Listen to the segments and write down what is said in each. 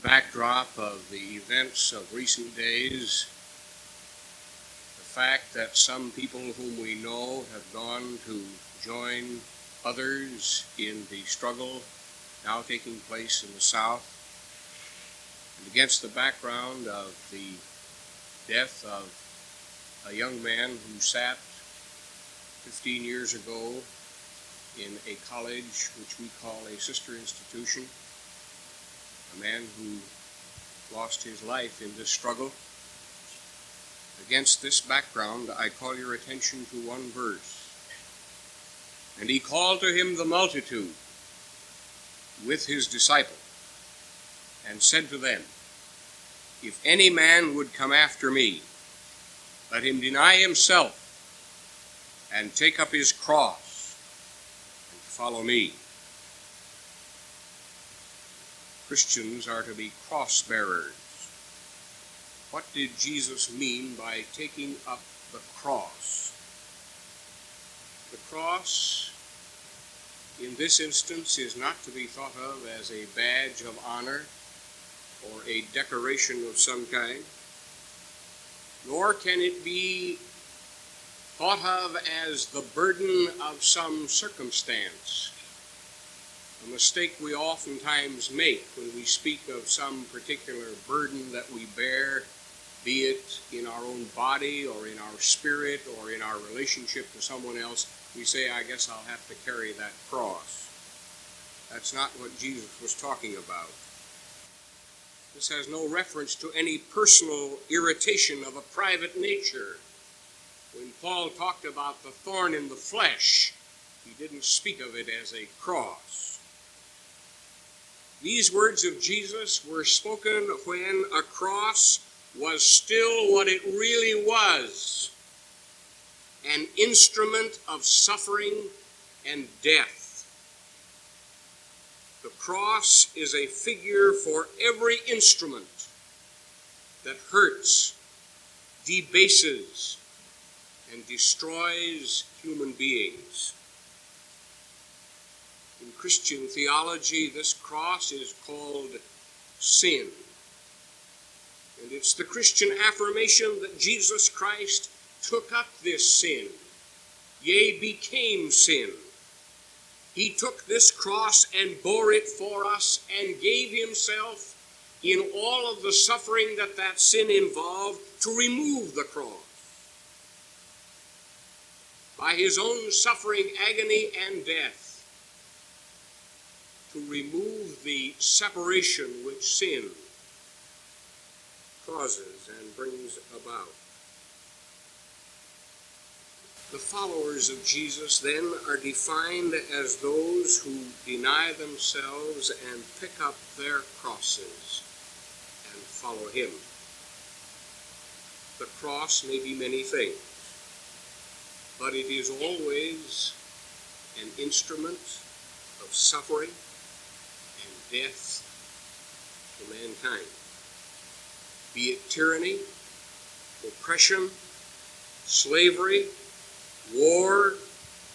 backdrop of the events of recent days, the fact that some people whom we know have gone to join others in the struggle now taking place in the South, and against the background of the death of a young man who sat 15 years ago in a college which we call a sister institution, a man who lost his life in this struggle. Against this background, I call your attention to one verse. And he called to him the multitude with his disciples, and said to them, if any man would come after me, let him deny himself and take up his cross and follow me. Christians are to be cross bearers. What did Jesus mean by taking up the cross? The cross, in this instance, is not to be thought of as a badge of honor or a decoration of some kind, nor can it be thought of as the burden of some circumstance, a mistake we oftentimes make when we speak of some particular burden that we bear, be it in our own body or in our spirit or in our relationship to someone else. We say, I guess I'll have to carry that cross. That's not what Jesus was talking about. This has no reference to any personal irritation of a private nature. When Paul talked about the thorn in the flesh, he didn't speak of it as a cross. These words of Jesus were spoken when a cross was still what it really was, an instrument of suffering and death. The cross is a figure for every instrument that hurts, debases, and destroys human beings. In Christian theology, this cross is called sin. And it's the Christian affirmation that Jesus Christ took up this sin, yea, became sin. He took this cross and bore it for us and gave himself in all of the suffering that that sin involved to remove the cross. By his own suffering, agony, and death, to remove the separation which sin causes and brings about. The followers of Jesus then are defined as those who deny themselves and pick up their crosses and follow him. The cross may be many things, but it is always an instrument of suffering and death to mankind. Be it tyranny, oppression, slavery, war,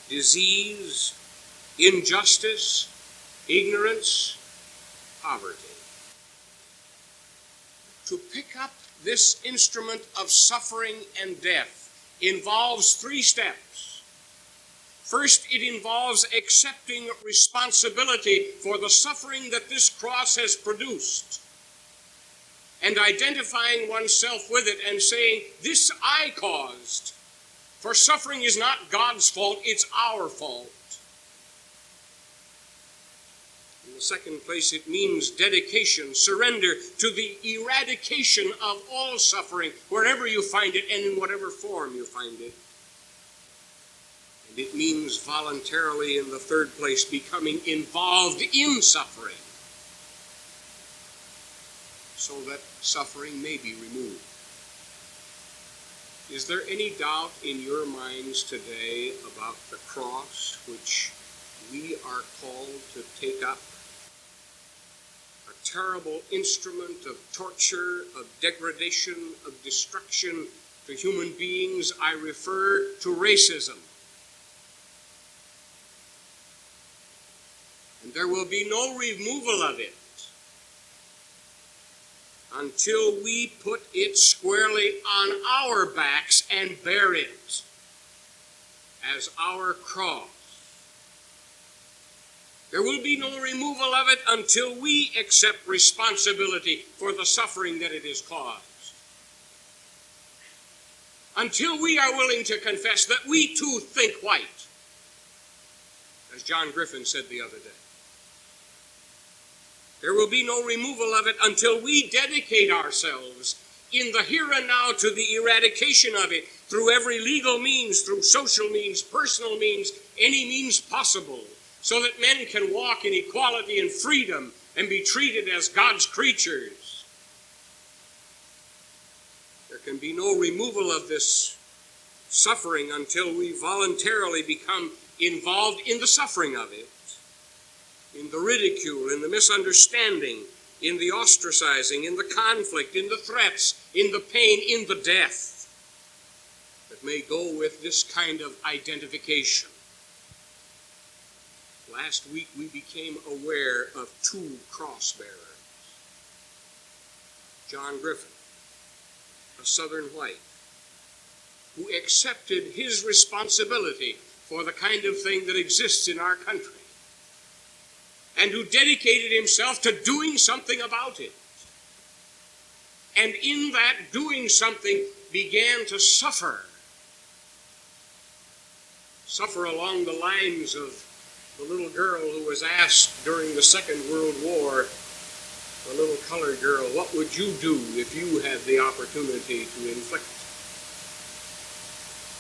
disease, injustice, ignorance, poverty. To pick up this instrument of suffering and death involves three steps. First, it involves accepting responsibility for the suffering that this cross has produced, and identifying oneself with it and saying, this I caused. For suffering is not God's fault, it's our fault. In the second place, it means dedication, surrender to the eradication of all suffering, wherever you find it and in whatever form you find it. And it means voluntarily, in the third place, becoming involved in suffering, so that suffering may be removed. Is there any doubt in your minds today about the cross which we are called to take up? A terrible instrument of torture, of degradation, of destruction to human beings. I refer to racism. And there will be no removal of it until we put it squarely on our backs and bear it as our cross. There will be no removal of it until we accept responsibility for the suffering that it has caused. Until we are willing to confess that we too think white, as John Griffin said the other day. There will be no removal of it until we dedicate ourselves in the here and now to the eradication of it through every legal means, through social means, personal means, any means possible, so that men can walk in equality and freedom and be treated as God's creatures. There can be no removal of this suffering until we voluntarily become involved in the suffering of it, in the ridicule, in the misunderstanding, in the ostracizing, in the conflict, in the threats, in the pain, in the death that may go with this kind of identification. Last week we became aware of two cross bearers. John Griffin, a Southern white, who accepted his responsibility for the kind of thing that exists in our country, and who dedicated himself to doing something about it. And in that doing something began to suffer along the lines of the little girl who was asked during the Second World War, the little colored girl, what would you do if you had the opportunity to inflict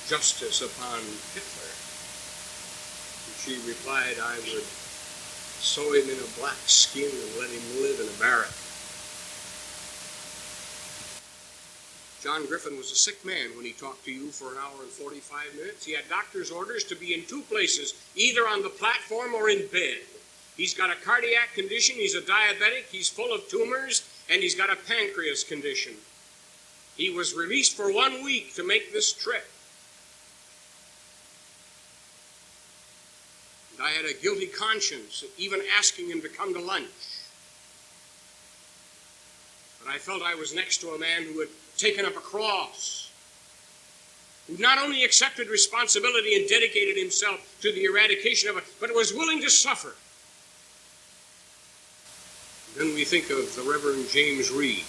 justice upon Hitler? And she replied, I would sew him in a black skin and let him live in a barrack. John Griffin was a sick man when he talked to you for an hour and 45 minutes. He had doctor's orders to be in two places, either on the platform or in bed. He's got a cardiac condition, he's a diabetic, he's full of tumors, and he's got a pancreas condition. He was released for 1 week to make this trip. I had a guilty conscience, even asking him to come to lunch. But I felt I was next to a man who had taken up a cross, who not only accepted responsibility and dedicated himself to the eradication of it, but was willing to suffer. Then we think of the Reverend James Reed,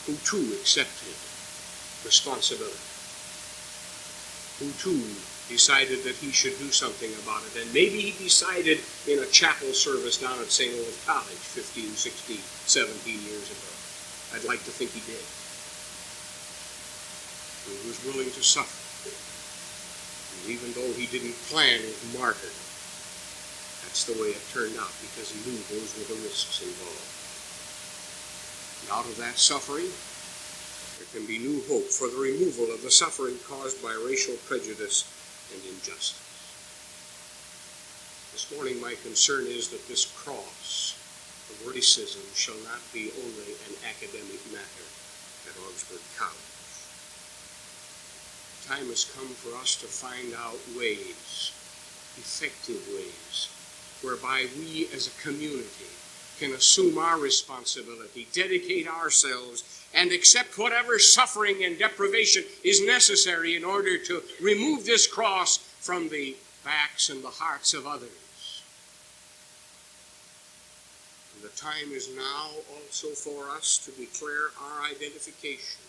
who too accepted responsibility, who too decided that he should do something about it. And maybe he decided in a chapel service down at St. Olaf College 15, 16, 17 years ago. I'd like to think he did. He was willing to suffer. And even though he didn't plan his martyrdom, that's the way it turned out, because he knew those were the risks involved. And out of that suffering, there can be new hope for the removal of the suffering caused by racial prejudice and injustice. This morning my concern is that this cross of racism shall not be only an academic matter at Augsburg College. The time has come for us to find out ways, effective ways, whereby we as a community can assume our responsibility, dedicate ourselves, and accept whatever suffering and deprivation is necessary in order to remove this cross from the backs and the hearts of others. And the time is now also for us to declare our identification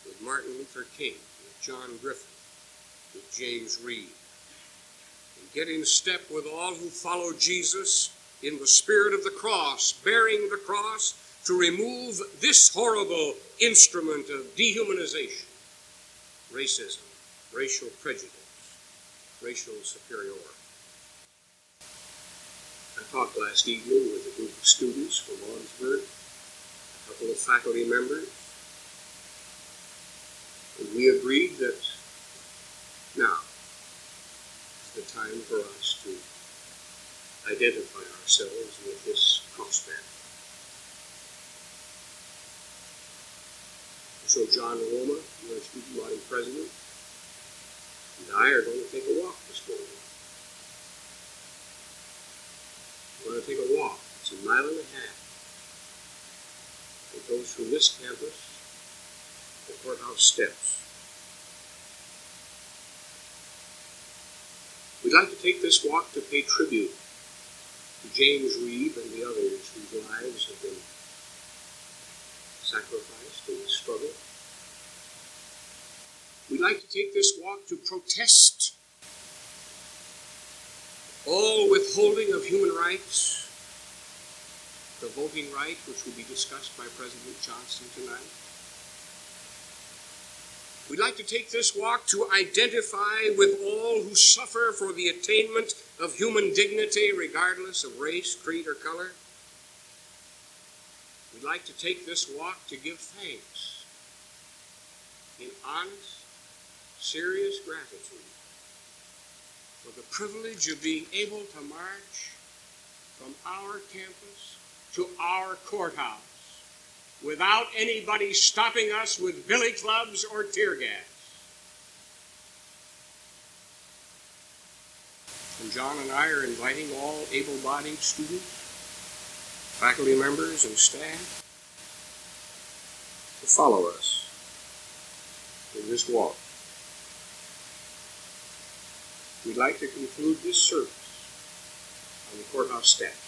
with Martin Luther King, with John Griffin, with James Reed, and get in step with all who follow Jesus in the spirit of the cross, bearing the cross, to remove this horrible instrument of dehumanization, racism, racial prejudice, racial superiority. I talked last evening with a group of students from Augsburg, a couple of faculty members, and we agreed that now is the time for us to identify ourselves with this cross-bearer. So John and Roma, our student body president, and I are going to take a walk this morning. We're going to take a walk. It's 1.5 miles. It goes from this campus to the courthouse steps. We'd like to take this walk to pay tribute to James Reeb and the others whose lives have been sacrificed in this struggle. We'd like to take this walk to protest all withholding of human rights, the voting right, which will be discussed by President Johnson tonight. We'd like to take this walk to identify with all who suffer for the attainment of human dignity, regardless of race, creed, or color. We'd like to take this walk to give thanks in honest, serious gratitude for the privilege of being able to march from our campus to our courthouse without anybody stopping us with billy clubs or tear gas. And John and I are inviting all able-bodied students, faculty members, and staff to follow us in this walk. We'd like to conclude this service on the courthouse steps.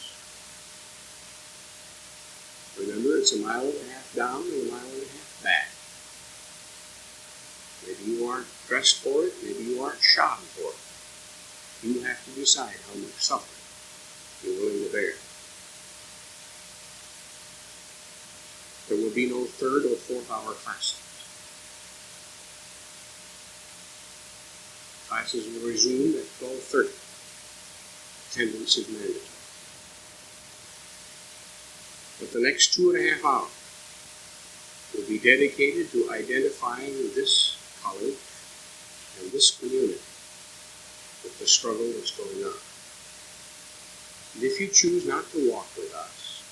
Remember, it's 1.5 miles down and 1.5 miles back. Maybe you aren't dressed for it, maybe you aren't shod for it. You have to decide how much suffering you're willing to bear. There will be no 3rd or 4th hour classes. Classes will resume at 12:30. Attendance is mandatory. But the next 2.5 hours will be dedicated to identifying this college and this community with the struggle that's going on. And if you choose not to walk with us,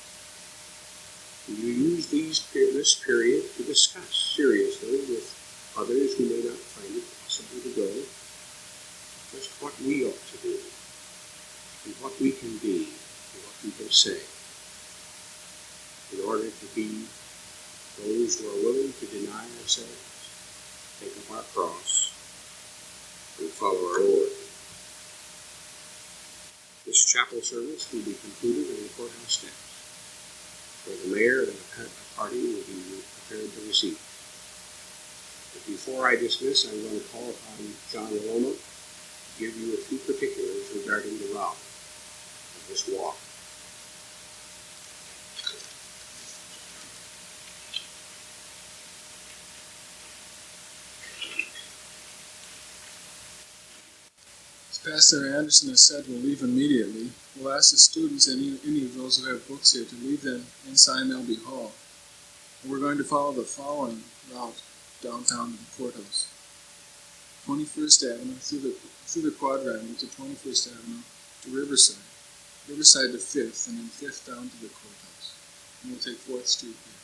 you use this period to discuss seriously with others who may not find it possible to go just what we ought to do and what we can be and what we can say in order to be those who are willing to deny ourselves, take up our cross, and follow our Lord. This chapel service will be concluded on the courthouse steps, where the mayor and the party will be prepared to receive. But before I dismiss, I'm going to call upon John Loma to give you a few particulars regarding the route of this walk. Pastor Anderson has said we'll leave immediately. We'll ask the students and any of those who have books here to leave them inside Melby Hall. And we're going to follow the following route downtown to the courthouse. 21st Avenue through the quadrangle to 21st Avenue to Riverside. Riverside to 5th, and then 5th down to the courthouse. And we'll take 4th Street here.